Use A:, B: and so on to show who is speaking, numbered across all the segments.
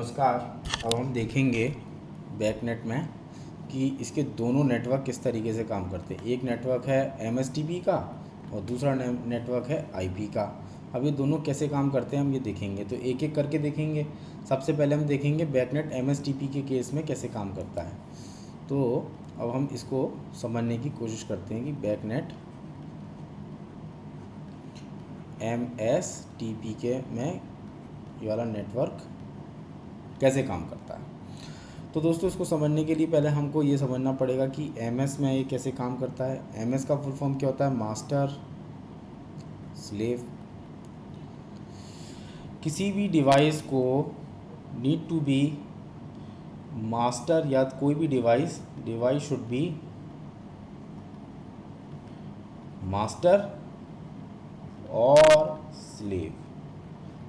A: नमस्कार। अब हम देखेंगे बैकनेट में कि इसके दोनों नेटवर्क किस तरीके से काम करते हैं। एक नेटवर्क है एमएसटीपी का और दूसरा नेटवर्क है आईपी का। अब ये दोनों कैसे काम करते हैं हम ये देखेंगे, तो एक एक करके देखेंगे। सबसे पहले हम देखेंगे बैकनेट एमएसटीपी के केस में कैसे काम करता है। तो अब हम इसको समझने की कोशिश करते हैं कि बैकनेट एमएसटीपी के में ये वाला नेटवर्क कैसे काम करता है। तो दोस्तों इसको समझने के लिए पहले हमको ये समझना पड़ेगा कि एमएस में ये कैसे काम करता है। एमएस का फुल फॉर्म क्या होता है? Master slave. किसी भी डिवाइस को नीड टू बी मास्टर या कोई भी डिवाइस शुड बी मास्टर और स्लेव।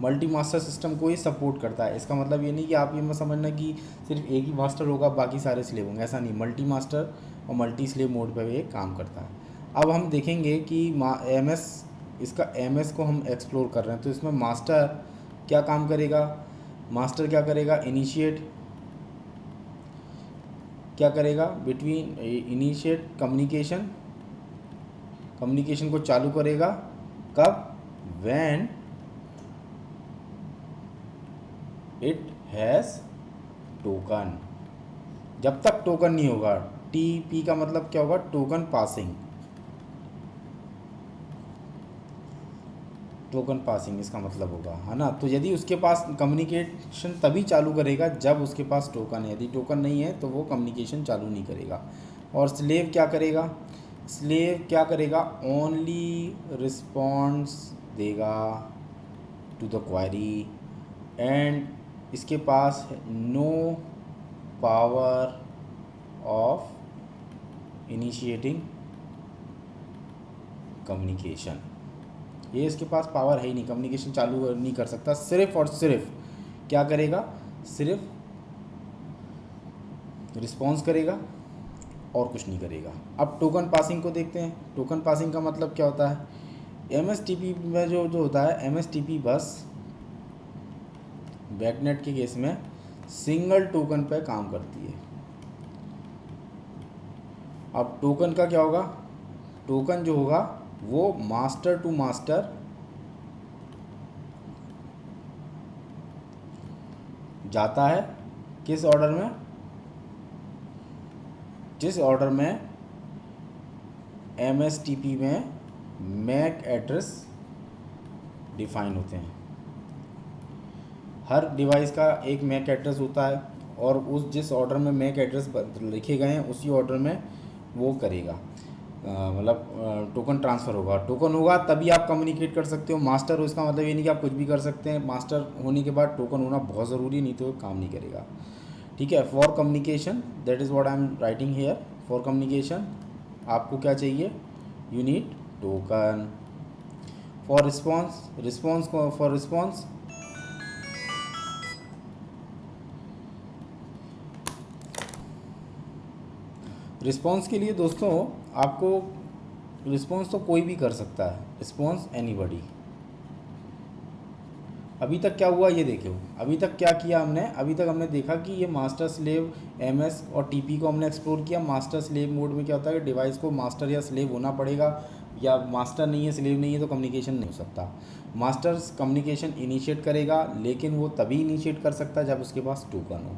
A: मल्टी मास्टर सिस्टम को ये सपोर्ट करता है। इसका मतलब ये नहीं कि आप ये मत समझना कि सिर्फ एक ही मास्टर होगा बाकी सारे स्लेव होंगे, ऐसा नहीं। मल्टी मास्टर और मल्टी स्लेव मोड पे ये काम करता है। अब हम देखेंगे कि एमएस इसका एमएस को हम एक्सप्लोर कर रहे हैं, तो इसमें मास्टर क्या काम करेगा? मास्टर क्या करेगा? इनिशिएट क्या करेगा? बिटवीन इनिशिएट कम्युनिकेशन को चालू करेगा। कब? When it has token. जब तक टोकन नहीं होगा। टीपी का मतलब क्या होगा? Token passing. टोकन पासिंग इसका मतलब होगा, है ना। तो यदि उसके पास कम्युनिकेशन तभी चालू करेगा जब उसके पास टोकन है। यदि टोकन नहीं है तो वो कम्युनिकेशन चालू नहीं करेगा। और स्लेव क्या करेगा? स्लेव क्या करेगा? ओनली रिस्पॉन्स देगा टू द क्वेरी एंड इसके पास no power of initiating communication. ये इसके पास पावर है ही नहीं, कम्युनिकेशन चालू नहीं कर सकता। सिर्फ और सिर्फ क्या करेगा? सिर्फ रिस्पॉन्स करेगा और कुछ नहीं करेगा। अब टोकन पासिंग को देखते हैं। टोकन पासिंग का मतलब क्या होता है? एमएसटीपी में जो होता है, एमएसटीपी बस बैकनेट के केस में सिंगल टोकन पे काम करती है। अब टोकन का क्या होगा? टोकन जो होगा वो मास्टर टू मास्टर जाता है। किस ऑर्डर में? जिस ऑर्डर में एमएसटीपी में मैक एड्रेस डिफाइन होते हैं। हर डिवाइस का एक मैक एड्रेस होता है और उस जिस ऑर्डर में मैक एड्रेस लिखे गए हैं उसी ऑर्डर में वो करेगा, मतलब टोकन ट्रांसफ़र होगा। टोकन होगा तभी आप कम्युनिकेट कर सकते हो। मास्टर हो इसका मतलब ये नहीं कि आप कुछ भी कर सकते हैं। मास्टर होने के बाद टोकन होना बहुत ज़रूरी, नहीं तो काम नहीं करेगा। ठीक है। For communication, that is what I am writing here. For communication आपको क्या चाहिए? You need token. For response for response के लिए दोस्तों आपको रिस्पॉन्स तो कोई भी कर सकता है। Response anybody. अभी तक क्या हुआ ये देखो। अभी तक क्या किया हमने? अभी तक हमने देखा कि ये मास्टर स्लेव एमएस और टीपी को हमने एक्सप्लोर किया। मास्टर स्लेव मोड में क्या होता है कि डिवाइस को मास्टर या स्लेव होना पड़ेगा, या मास्टर नहीं है स्लेव नहीं है तो कम्युनिकेशन नहीं हो सकता। मास्टर कम्युनिकेशन इनिशिएट करेगा, लेकिन वो तभी इनिशिएट कर सकता है जब उसके पास टोकन हो।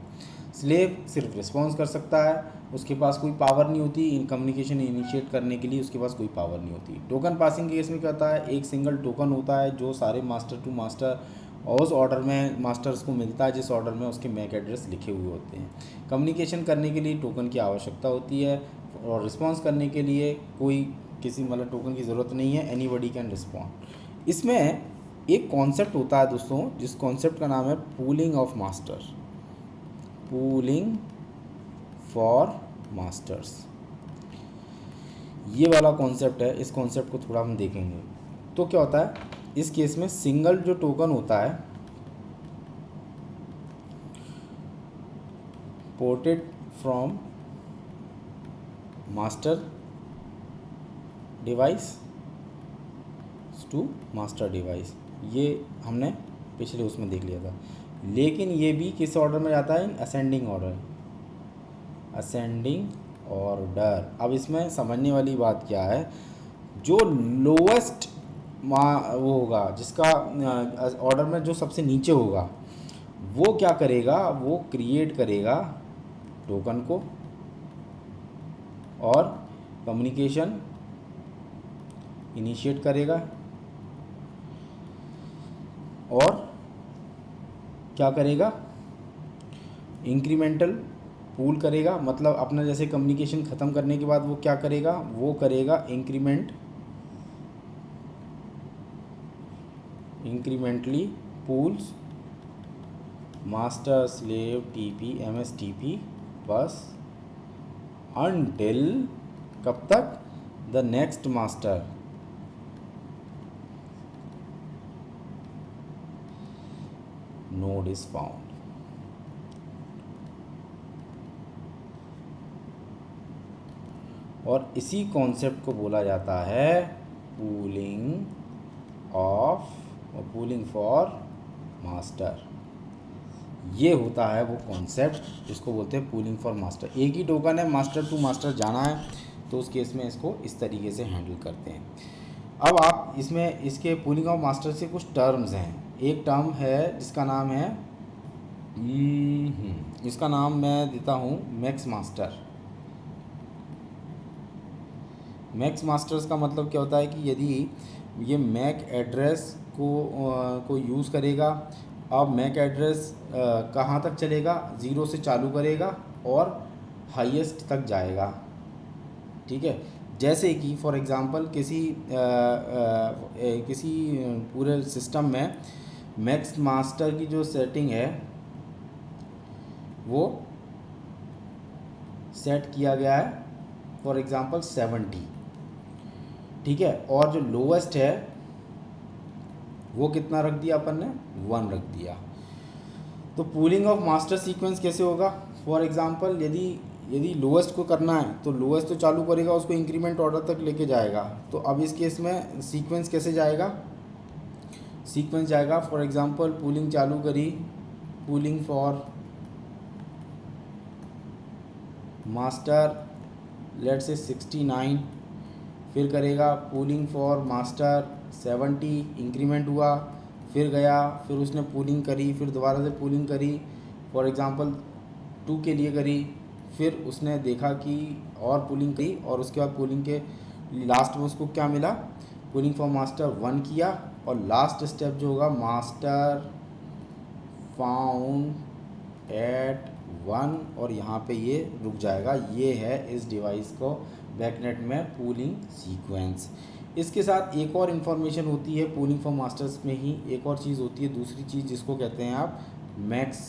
A: स्लेव सिर्फ रिस्पॉन्स कर सकता है, उसके पास कोई पावर नहीं होती इन कम्युनिकेशन इनिशिएट करने के लिए, उसके पास कोई पावर नहीं होती। टोकन पासिंग के केस में क्या होता है? एक सिंगल टोकन होता है जो सारे मास्टर टू मास्टर और उस ऑर्डर में मास्टर्स को मिलता है जिस ऑर्डर में उसके मैक एड्रेस लिखे हुए होते हैं। कम्युनिकेशन करने के लिए टोकन की आवश्यकता होती है और रिस्पॉन्स करने के लिए कोई किसी मतलब टोकन की ज़रूरत नहीं है। Anybody can respond. इसमें एक कॉन्सेप्ट होता है दोस्तों, जिस कॉन्सेप्ट का नाम है pooling of master. Pooling for masters, ये वाला कॉन्सेप्ट है। इस कॉन्सेप्ट को थोड़ा हम देखेंगे। तो क्या होता है इस केस में? सिंगल जो टोकन होता है ported from master device to master device, ये हमने पिछले उसमें देख लिया था। लेकिन ये भी किस ऑर्डर में जाता है, in ascending order, ascending order. अब इसमें समझने वाली बात क्या है, जो लोएस्ट वो होगा, जिसका ऑर्डर में जो सबसे नीचे होगा, वो क्या करेगा, वो क्रिएट करेगा टोकन को और कम्युनिकेशन इनिशिएट करेगा और क्या करेगा, इंक्रीमेंटल पूल करेगा। मतलब अपना जैसे कम्युनिकेशन ख़त्म करने के बाद वो क्या करेगा, वो करेगा incrementally pools master slave TP MSTP बस अनटिल, कब तक, the next master node is found. और इसी कॉन्सेप्ट को बोला जाता है पूलिंग फॉर मास्टर। ये होता है वो कॉन्सेप्ट जिसको बोलते हैं पूलिंग फॉर मास्टर। एक ही टोकन है, मास्टर टू मास्टर जाना है, तो उस केस में इसको इस तरीके से हैंडल करते हैं। अब आप इसमें इसके पूलिंग ऑफ मास्टर से कुछ टर्म्स हैं। एक टर्म है जिसका नाम है इसका नाम मैं देता हूँ मैक्स मास्टर। मैक्स मास्टर्स का मतलब क्या होता है कि यदि ये मैक एड्रेस को यूज़ करेगा, अब मैक एड्रेस कहाँ तक चलेगा, 0 से चालू करेगा और हाईएस्ट तक जाएगा। ठीक है, जैसे कि फॉर एग्ज़ाम्पल किसी पूरे सिस्टम में मैक्स मास्टर की जो सेटिंग है वो सेट किया गया है फॉर एग्ज़ाम्पल 70। ठीक है, और जो लोवेस्ट है वो कितना रख दिया अपन ने, 1 रख दिया। तो पूलिंग ऑफ मास्टर सीक्वेंस कैसे होगा, फॉर एग्ज़ाम्पल यदि लोवेस्ट को करना है तो लोवेस्ट तो चालू करेगा, उसको इंक्रीमेंट ऑर्डर तक लेके जाएगा। तो अब इस केस में सीक्वेंस कैसे जाएगा, सीक्वेंस जाएगा फॉर एग्ज़ाम्पल पूलिंग चालू करी, पूलिंग फॉर मास्टर लेट से 69, फिर करेगा पूलिंग फॉर मास्टर 70, इंक्रीमेंट हुआ, फिर गया, फिर उसने पूलिंग करी, फिर दोबारा से पूलिंग करी, फॉर एग्ज़ाम्पल 2 के लिए करी, फिर उसने देखा कि और पूलिंग करी, और उसके बाद पूलिंग के लास्ट में उसको क्या मिला, पूलिंग फॉर मास्टर 1 किया, और लास्ट स्टेप जो होगा मास्टर फाउंड एट 1, और यहाँ पे ये रुक जाएगा। ये है इस डिवाइस को बैकनेट में पूलिंग सीक्वेंस। इसके साथ एक और इन्फॉर्मेशन होती है पूलिंग फॉर मास्टर्स में ही, एक और चीज़ होती है, दूसरी चीज़ जिसको कहते हैं आप मैक्स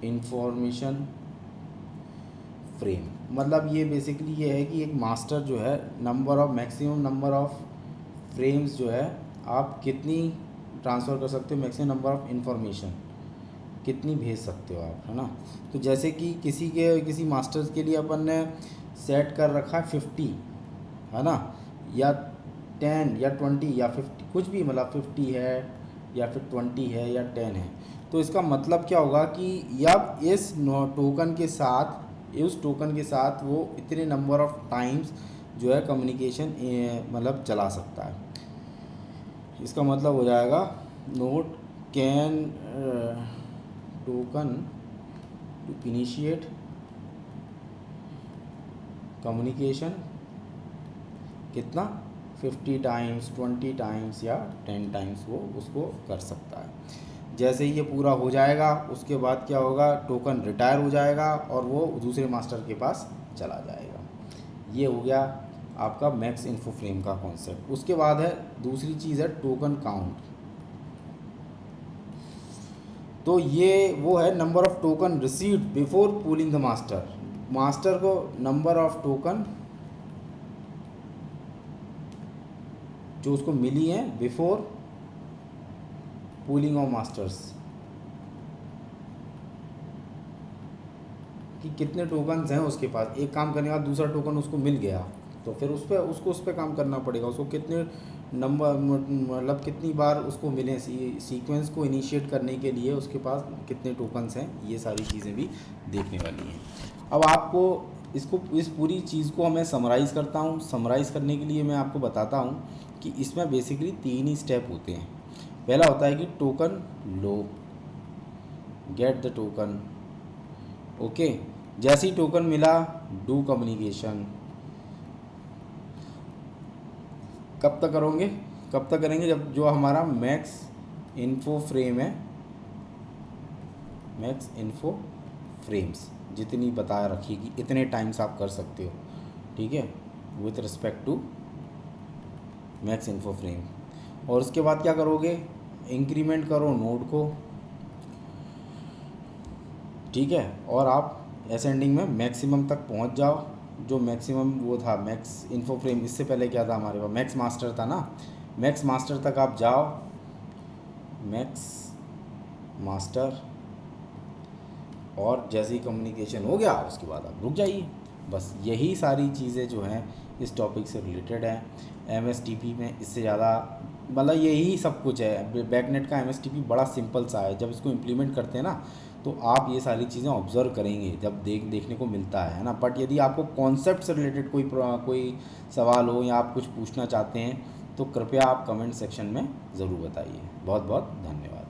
A: इंफॉर्मेशन फ्रेम। मतलब ये बेसिकली ये है कि एक मास्टर जो है मैक्सिमम नंबर ऑफ फ्रेम्स जो है आप कितनी ट्रांसफ़र कर सकते हो, मैक्सिमम नंबर ऑफ इन्फॉर्मेशन कितनी भेज सकते हो आप, है ना। तो जैसे कि किसी मास्टर्स के लिए अपन ने सेट कर रखा है 50, है ना, या 10 या 20 या 50, कुछ भी, मतलब 50 है या फिर 20 है या 10 है। तो इसका मतलब क्या होगा कि अब इस टोकन के साथ वो इतने नंबर ऑफ टाइम्स जो है कम्युनिकेशन मतलब चला सकता है। इसका मतलब हो जाएगा node can token to initiate communication कितना, 50 टाइम्स, 20 टाइम्स या 10 टाइम्स वो उसको कर सकता है। जैसे ही ये पूरा हो जाएगा उसके बाद क्या होगा, टोकन रिटायर हो जाएगा और वो दूसरे मास्टर के पास चला जाएगा। ये हो गया आपका मैक्स इन्फो फ्रेम का कॉन्सेप्ट। उसके बाद है दूसरी चीज़ है टोकन काउंट। तो ये वो है number of token received before pooling the master. Master को नंबर ऑफ टोकन जो उसको मिली है बिफोर पूलिंग ऑफ मास्टर्स, कि कितने टोकन्स हैं उसके पास। एक काम करने के बाद दूसरा टोकन उसको मिल गया तो फिर उस पर काम करना पड़ेगा, उसको कितने नंबर मतलब कितनी बार उसको मिले, सीक्वेंस को इनिशिएट करने के लिए उसके पास कितने टोकन्स हैं, ये सारी चीज़ें भी देखने वाली हैं। अब आपको इसको, इस पूरी चीज़ को मैं समराइज़ करता हूँ। समराइज़ करने के लिए मैं आपको बताता हूँ कि इसमें बेसिकली 3 ही स्टेप होते हैं। पहला होता है कि token low, get the token, okay. जैसे ही टोकन मिला, डू कम्युनिकेशन। कब तक करोगे, कब तक करेंगे, जब जो हमारा मैक्स इन्फो फ्रेम है, मैक्स इन्फो फ्रेम्स जितनी बता रखिएगी इतने टाइम्स आप कर सकते हो, ठीक है, with respect to max info frame. और उसके बाद क्या करोगे, इंक्रीमेंट करो नोड को, ठीक है, और आप असेंडिंग में मैक्सिमम तक पहुंच जाओ। जो मैक्सिमम वो था मैक्स इन्फो फ्रेम, इससे पहले क्या था हमारे पास मैक्स मास्टर था ना, मैक्स मास्टर तक आप जाओ, मैक्स मास्टर, और जैसे ही कम्युनिकेशन हो गया उसके बाद आप रुक जाइए। बस यही सारी चीज़ें जो हैं इस टॉपिक से रिलेटेड हैं। एमएसटीपी में इससे ज़्यादा मतलब यही सब कुछ है। बैकनेट का एमएसटीपी बड़ा सिंपल सा है, जब इसको इम्प्लीमेंट करते हैं ना तो आप ये सारी चीज़ें ऑब्जर्व करेंगे जब देखने को मिलता है ना। बट यदि आपको कॉन्सेप्ट से रिलेटेड कोई सवाल हो या आप कुछ पूछना चाहते हैं तो कृपया आप कमेंट सेक्शन में ज़रूर बताइए। बहुत बहुत धन्यवाद।